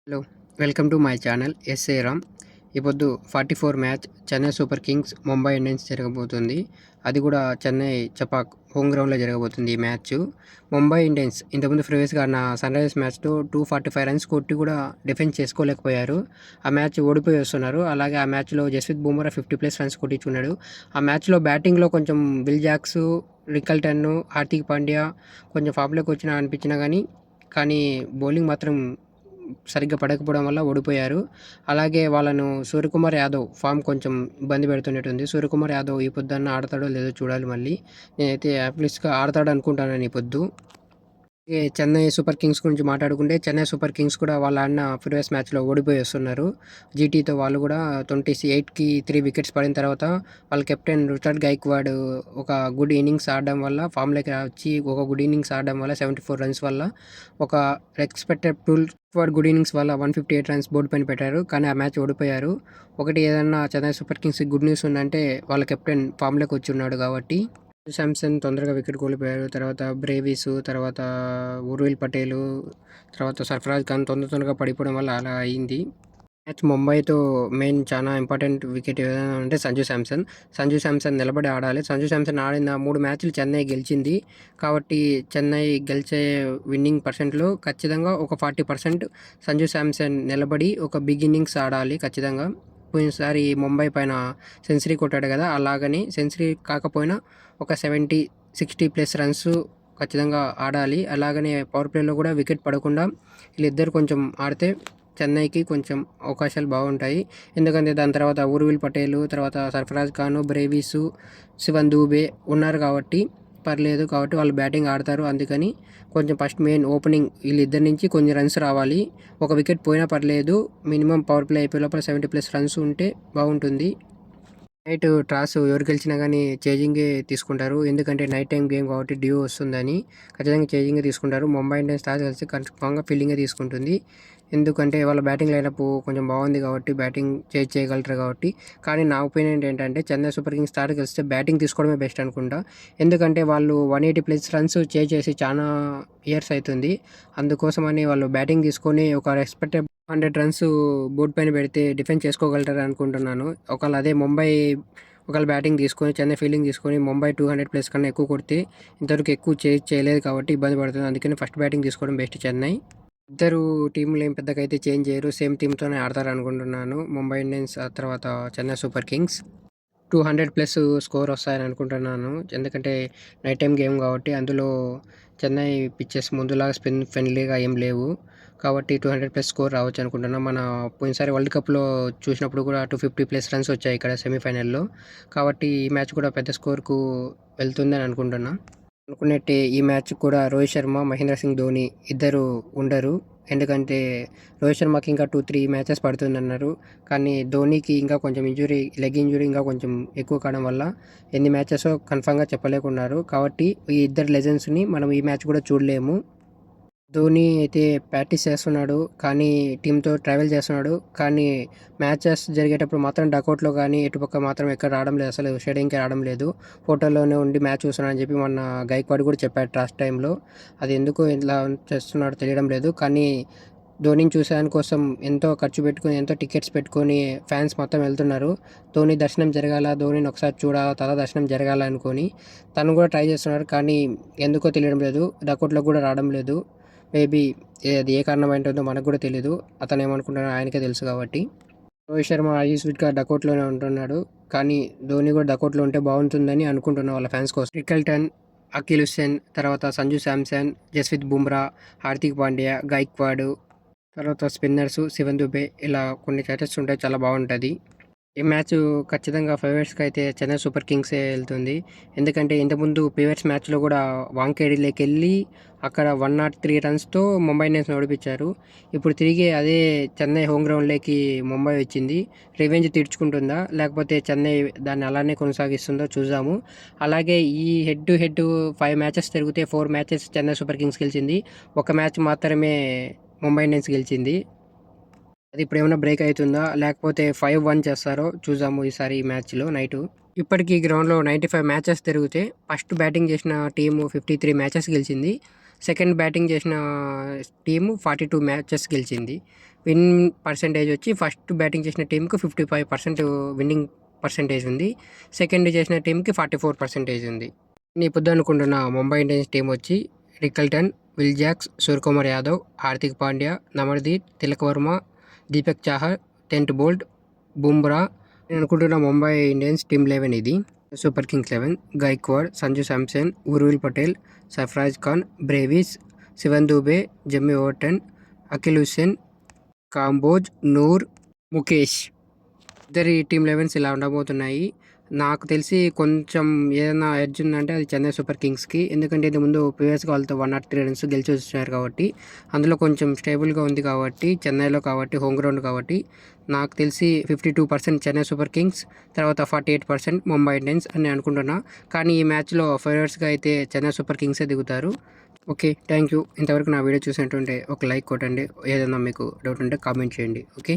Hello! Welcome to my channel SA Ram. ఈ పొద్దు 44 match Chennai super kings, Mumbai Indians జరగబోతుంది. అది కూడా చెన్నై చపాక్ హోమ్ గ్రౌండ్‌లో జరగబోతుంది ఈ మ్యాచు. ముంబై ఇండియన్స్ ఇంతకుముందు ప్రీవియస్‌గా ఆడిన సన్‌రైజర్స్ మ్యాచ్‌లో 245 రన్స్ కొట్టి కూడా డిఫెన్స్ చేసుకోలేకపోయారు. ఆ మ్యాచ్ ఓడిపోయి వస్తున్నారు. అలాగే ఆ మ్యాచ్‌లో జస్ప్రీత్ బుమ్రా 50+ రన్స్ కొట్టించుకున్నాడు. ఆ మ్యాచ్‌లో బ్యాటింగ్‌లో కొంచెం Will Jacks, Rickelton, Hardik Pandya కొంచెం ఫామ్‌లోకి వచ్చినా అనిపించినా కానీ బౌలింగ్ మాత్రం సరిగ్గా పడకపోవడం వల్ల ఓడిపోయారు. అలాగే వాళ్ళను సూర్యకుమార్ యాదవ్ ఫామ్ కొంచెం ఇబ్బంది పెడుతున్నట్టుంది. సూర్యకుమార్ యాదవ్ ఈ పొద్దన్నా ఆడతాడో లేదో చూడాలి మళ్ళీ. నేనైతే యాట్లీస్ట్‌గా ఆడతాడనుకుంటాను ఈ పొద్దు. చెన్నై సూపర్ కింగ్స్ గురించి మాట్లాడుకుంటే, చెన్నై సూపర్ కింగ్స్ కూడా వాళ్ళు ఆడిన ప్రీవియస్ మ్యాచ్‌లో ఓడిపోయి వస్తున్నారు. జీటీతో వాళ్ళు కూడా 28కి 3 వికెట్స్ పడిన తర్వాత వాళ్ళ కెప్టెన్ రుతురాజ్ గైక్వాడ్ ఒక గుడ్ ఇన్నింగ్స్ ఆడడం వల్ల ఫామ్‌లోకి వచ్చి ఒక గుడ్ ఇన్నింగ్స్ ఆడడం వల్ల 74 రన్స్ వల్ల ఒక ఎక్స్‌పెక్టెడ్ గుడ్ ఇన్నింగ్స్ వల్ల 158 రన్స్ బోర్డ్ పైన పెట్టారు. కానీ ఆ మ్యాచ్ ఓడిపోయారు. ఒకటి ఏదన్నా చెన్నై సూపర్ కింగ్స్‌కి గుడ్ న్యూస్ ఉందంటే వాళ్ళ కెప్టెన్ ఫామ్‌లోకి వచ్చి ఉన్నాడు కాబట్టి. శాంసన్ తొందరగా వికెట్ కోల్పోయారు. తర్వాత బ్రేవిస్, తర్వాత ఉర్విల్ పటేలు, తర్వాత సర్ఫరాజ్ ఖాన్ తొందరగా పడిపోవడం వల్ల అలా అయింది. మ్యాచ్ ముంబైతో మెయిన్ చాలా ఇంపార్టెంట్ వికెట్ ఏదైనా అంటే సంజు శాంసన్. సంజు శాంసన్ నిలబడి ఆడాలి. సంజు శాంసన్ ఆడిన 3 మ్యాచ్‌లు చెన్నై గెలిచింది. కాబట్టి చెన్నై గెలిచే విన్నింగ్ పర్సెంట్‌లో ఖచ్చితంగా ఒక 40% సంజు శాంసన్ నిలబడి ఒక బిగ్ ఇన్నింగ్స్ ఆడాలి ఖచ్చితంగా. పోయినసారి ముంబై పైన సెంచరీ కొట్టాడు కదా! అలాగని సెంచరీ కాకపోయినా ఒక 70, 60+ రన్స్ ఖచ్చితంగా ఆడాలి. అలాగనే పవర్ ప్లేలో కూడా వికెట్ పడకుండా వీళ్ళిద్దరు కొంచెం ఆడితే చెన్నైకి కొంచెం అవకాశాలు బాగుంటాయి. ఎందుకంటే దాని తర్వాత ఉర్విల్ పటేల్, తర్వాత సర్ఫరాజ్ ఖాన్, బ్రేవిస్, శివన్ దూబే ఉన్నారు కాబట్టి పర్లేదు. కాబట్టి వాళ్ళు బ్యాటింగ్ ఆడతారు. అందుకని కొంచెం ఫస్ట్ మెయిన్ ఓపెనింగ్ వీళ్ళిద్దరి నుంచి కొన్ని రన్స్ రావాలి. ఒక వికెట్ పోయినా పర్లేదు. మినిమం పవర్ ప్లే అయిపోయే లోపల 70+ రన్స్ ఉంటే బాగుంటుంది. నైట్ టాస్ ఎవరు గెలిచినా కానీ చేజింగే తీసుకుంటారు. ఎందుకంటే నైట్ టైమ్ గేమ్ కాబట్టి డ్యూ వస్తుందని ఖచ్చితంగా చేజింగే తీసుకుంటారు. ముంబై ఇండియన్స్ టాస్ గెలిస్తే కన్ఫామ్‌గా ఫీల్డింగే తీసుకుంటుంది. ఎందుకంటే వాళ్ళ బ్యాటింగ్ లైనప్ కొంచెం బాగుంది కాబట్టి బ్యాటింగ్ చేయగలుగుతారు కాబట్టి. కానీ నా ఒపీనియన్ ఏంటంటే చెన్నై సూపర్ కింగ్స్ టాస్ గెలిస్తే బ్యాటింగ్ తీసుకోవడమే బెస్ట్ అనుకుంటా. ఎందుకంటే వాళ్ళు 180+ రన్స్ చేసి చాలా ఇయర్స్ అవుతుంది. అందుకోసమని వాళ్ళు బ్యాటింగ్ తీసుకొని ఒక రెస్పెక్టబుల్ 100 రన్స్ బోర్డ్ పైన పెడితే డిఫెన్స్ చేసుకోగలుగుతారు అనుకుంటున్నాను. ఒకవేళ అదే ముంబై బ్యాటింగ్ తీసుకొని చెన్నై ఫీల్డింగ్ తీసుకొని ముంబై 200+ కన్నా ఎక్కువ కొడితే ఇంతవరకు ఎక్కువ చేయలేదు కాబట్టి ఇబ్బంది పడుతుంది. అందుకని ఫస్ట్ బ్యాటింగ్ తీసుకోవడం బెస్ట్ చెన్నై. ఇద్దరు టీంలు ఏం పెద్దగా అయితే చేంజ్ చేయరు. సేమ్ టీమ్‌తోనే ఆడతారు అనుకుంటున్నాను. ముంబై ఇండియన్స్ ఆ తర్వాత చెన్నై సూపర్ కింగ్స్ 200+ స్కోర్ వస్తాయని అనుకుంటున్నాను. ఎందుకంటే నైట్ టైమ్ గేమ్ కాబట్టి అందులో చెన్నై పిచ్చెస్ ముందులాగా స్పిన్ ఫ్రెండ్లీగా ఏం లేవు. కాబట్టి 200+ స్కోర్ రావచ్చు అనుకుంటున్నాను. మన పోయినసారి వరల్డ్ కప్‌లో చూసినప్పుడు కూడా 250+ రన్స్ వచ్చాయి ఇక్కడ సెమీఫైనల్‌లో. కాబట్టి ఈ మ్యాచ్ కూడా పెద్ద స్కోర్‌కు వెళ్తుందని అనుకుంటున్నా. అనుకున్నట్టే ఈ మ్యాచ్ కూడా రోహిత్ శర్మ, మహేంద్ర సింగ్ ధోని ఇద్దరు ఉండరు. ఎందుకంటే రోహిత్ శర్మకి ఇంకా 2, 3 మ్యాచెస్ పడుతుందన్నారు. కానీ ధోనికి ఇంకా కొంచెం లెగ్ ఇంజ్యూరీ ఇంకా కొంచెం ఎక్కువ కావడం వల్ల ఎన్ని మ్యాచెసో కన్ఫర్మ్‌గా చెప్పలేకున్నారు. కాబట్టి ఈ ఇద్దరు లెజెండ్స్‌ని మనం ఈ మ్యాచ్ కూడా చూడలేము. ధోని అయితే ప్రాక్టీస్ చేస్తున్నాడు. కానీ టీమ్‌తో ట్రావెల్ చేస్తున్నాడు. కానీ మ్యాచెస్ జరిగేటప్పుడు మాత్రం డకౌట్‌లో కానీ ఇటుపక్క మాత్రం ఎక్కడ రావడం లేదు. అసలు స్టేడియంకే రావడం లేదు. హోటల్‌లోనే ఉండి మ్యాచ్ చూస్తున్నానని చెప్పి మొన్న గైక్వాడ్ కూడా చెప్పాడు లాస్ట్ టైమ్‌లో. అది ఎందుకు ఇలా చేస్తున్నాడో తెలియడం లేదు. కానీ ధోనిని చూసేదాని కోసం ఎంతో ఖర్చు పెట్టుకొని, ఎంతో టికెట్స్ పెట్టుకొని ఫ్యాన్స్ మొత్తం వెళ్తున్నారు. ధోని దర్శనం జరగాల, ధోనిని ఒకసారి చూడాలా, తల దర్శనం జరగాల అనుకోని తను కూడా ట్రై చేస్తున్నాడు. కానీ ఎందుకో తెలియడం లేదు. డకౌట్‌లోకి కూడా రావడం లేదు. మేబీ అది ఏ కారణం ఏంటో మనకు కూడా తెలీదు. అతను ఏమనుకుంటున్నాడో ఆయనకే తెలుసు కాబట్టి. రోహిత్ శర్మ యూజువల్‌గా డకౌట్‌లోనే ఉంటున్నాడు. కానీ ధోని కూడా డకౌట్‌లో ఉంటే బాగుంటుందని అనుకుంటున్నా వాళ్ళ ఫ్యాన్స్ కోసం. రికల్టన్, అకీల్ హుస్సేన్, తర్వాత సంజు శాంసన్, జస్ప్రీత్ బుమ్రా, హార్దిక్ పాండ్యా, గైక్వాడ్, తర్వాత స్పిన్నర్స్ శివన్ దుబే ఇలా కొన్ని చాయిసెస్ ఉంటే చాలా బాగుంటుంది. ఈ మ్యాచ్ ఖచ్చితంగా ఫేవరెట్స్‌కి అయితే చెన్నై సూపర్ కింగ్సే వెళ్తుంది. ఎందుకంటే ఇంతకుముందు ప్రీవియస్ మ్యాచ్‌లో కూడా వాంఖేడేలోకెళ్ళి అక్కడ 103 రన్స్‌తో ముంబై ఇండియన్స్‌ని ఓడిపించారు. ఇప్పుడు తిరిగి అదే చెన్నై హోమ్ గ్రౌండ్‌లోకి ముంబై వచ్చింది. రివెంజ్ తీర్చుకుంటుందా? లేకపోతే చెన్నై దాన్ని అలానే కొనసాగిస్తుందో చూద్దాము. అలాగే ఈ హెడ్ టు హెడ్ 5 మ్యాచెస్ జరిగితే 4 మ్యాచెస్ చెన్నై సూపర్ కింగ్స్ గెలిచింది. ఒక మ్యాచ్ మాత్రమే ముంబై ఇండియన్స్ గెలిచింది. అది ఇప్పుడేమన్నా బ్రేక్ అయితుందా? లేకపోతే 5-1 చేస్తారో చూద్దాము ఈసారి ఈ మ్యాచ్‌లో నైటు. ఇప్పటికి గ్రౌండ్‌లో 95 మ్యాచెస్ జరిగితే ఫస్ట్ బ్యాటింగ్ చేసిన టీము 53 మ్యాచెస్ గెలిచింది. సెకండ్ బ్యాటింగ్ చేసిన టీము 42 మ్యాచెస్ గెలిచింది. విన్ పర్సెంటేజ్ వచ్చి ఫస్ట్ బ్యాటింగ్ చేసిన టీంకి 55% విన్నింగ్ పర్సెంటేజ్ ఉంది. సెకండ్ చేసిన టీంకి 44% ఉంది. నేను ఇప్పుడు అనుకుంటున్న ముంబై ఇండియన్స్ టీం వచ్చి Rickelton, Will Jacks, Suryakumar Yadav, Hardik Pandya, నమర్దీప్, తిలక్ వర్మ, దీపక్ చాహర్, టెంట్ బోల్ట్, బుమ్రా. నేను అనుకుంటున్న ముంబై ఇండియన్స్ టీమ్ 11 ఇది. Super Kings 11 Gaikwad, Sanju Samson, Urvil Patel, Sarfaraz Khan, Brevis, Shivam Dube, Jamie Overton, Akeal Hosein, Kamboj, Noor, Mukesh. ఇద్దరి టీమ్ 11s ఇలా ఉండబోతున్నాయి. నాకు తెలిసి కొంచెం ఏదైనా ఎడ్జ్ ఉందంటే అది చెన్నై సూపర్ కింగ్స్కి. ఎందుకంటే ఇది ముందు ప్రీవియస్గా వాళ్ళతో 103 రన్స్ గెలిచి వచ్చినారు కాబట్టి, అందులో కొంచెం స్టేబుల్గా ఉంది కాబట్టి, చెన్నైలో కాబట్టి, హోమ్ గ్రౌండ్ కాబట్టి నాకు తెలిసి 52% చెన్నై సూపర్ కింగ్స్, తర్వాత 48% ముంబై ఇండియన్స్ అని నేను అనుకుంటున్నా. కానీ ఈ మ్యాచ్లో ఫేవరేట్స్గా అయితే చెన్నై సూపర్ కింగ్సే దిగుతారు. Okay, thank you. ఇంతవరకు నా వీడియో చూసినట్టుంటే ఒక లైక్ కొట్టండి. ఏదైనా మీకు డౌట్ ఉంటే కామెంట్ చేయండి. ఓకే.